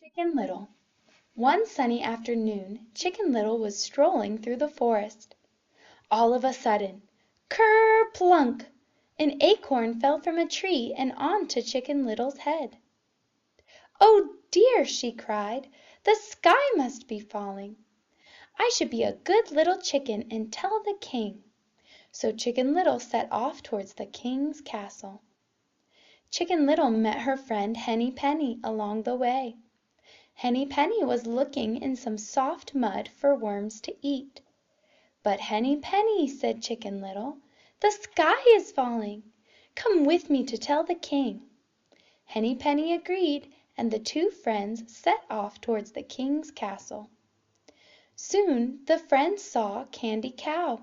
Chicken Little. One sunny afternoon Chicken Little was strolling through the forest. All of a sudden, ker plunk! An acorn fell from a tree and on to Chicken Little's head. "Oh dear!" she cried, "the sky must be falling. I should be a good little chicken and tell the king." So Chicken Little set off towards the king's castle. Chicken Little met her friend Henny Penny along the way. Henny Penny was looking in some soft mud for worms to eat. "But Henny Penny," said Chicken Little, "the sky is falling. Come with me to tell the king." Henny Penny agreed, and the two friends set off towards the king's castle. Soon the friends saw Candy Cow.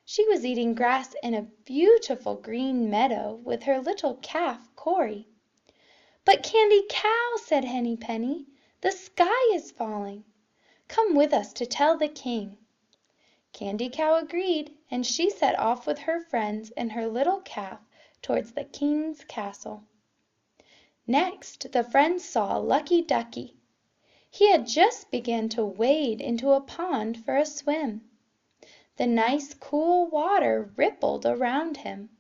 She was eating grass in a beautiful green meadow with her little calf Cory. "But Candy Cow," said Henny Penny, "the sky is falling. Come with us to tell the king." Candy Cow agreed, and she set off with her friends and her little calf towards the king's castle. Next the friends saw Lucky Ducky. He had just begun to wade into a pond for a swim. The nice cool water rippled around him.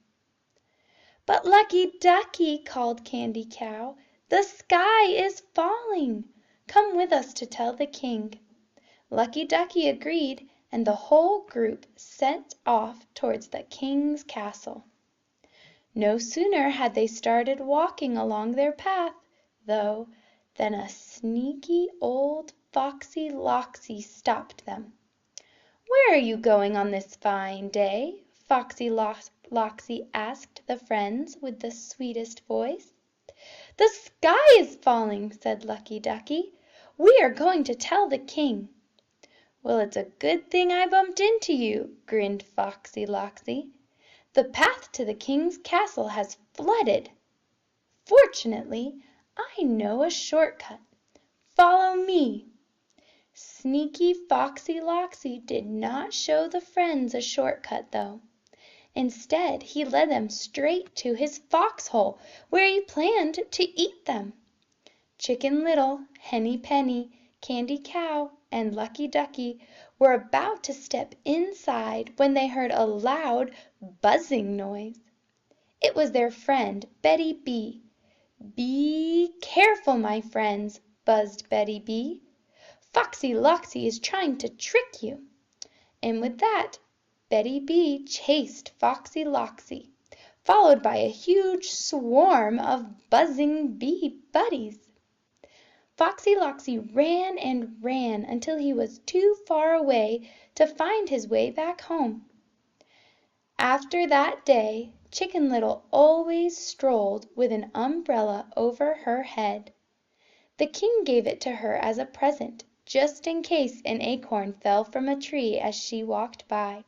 "But Lucky Ducky," called Candy Cow, "the sky is falling. Come with us to tell the king." Lucky Ducky agreed, and the whole group set off towards the king's castle. No sooner had they started walking along their path, though, than a sneaky old Foxy Loxy stopped them. "Where are you going on this fine day?" Foxy Loxy asked the friends with the sweetest voice. "The sky is falling," said Lucky Ducky. "We are going to tell the king." "Well, it's a good thing I bumped into you," grinned Foxy Loxy. "The path to the king's castle has flooded. Fortunately, I know a short cut. Follow me." Sneaky Foxy Loxy did not show the friends a short cut, though. Instead, he led them straight to his foxhole, where he planned to eat them. Chicken Little, Henny Penny, Candy Cow, and Lucky Ducky were about to step inside when they heard a loud buzzing noise. It was their friend Betty Bee. "Be careful, my friends," buzzed Betty Bee. "Foxy Loxy is trying to trick you." And with that, Betty Bee chased Foxy Loxy, followed by a huge swarm of buzzing bee buddies. Foxy Loxy ran and ran until he was too far away to find his way back home. After that day, Chicken Little always strolled with an umbrella over her head. The king gave it to her as a present, just in case an acorn fell from a tree as she walked by.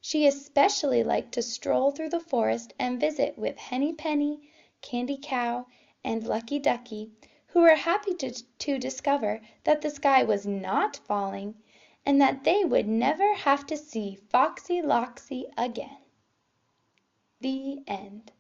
She especially liked to stroll through the forest and visit with Henny Penny, Candy Cow, and Lucky Ducky, who were happy to discover that the sky was not falling, and that they would never have to see Foxy Loxy again. The end.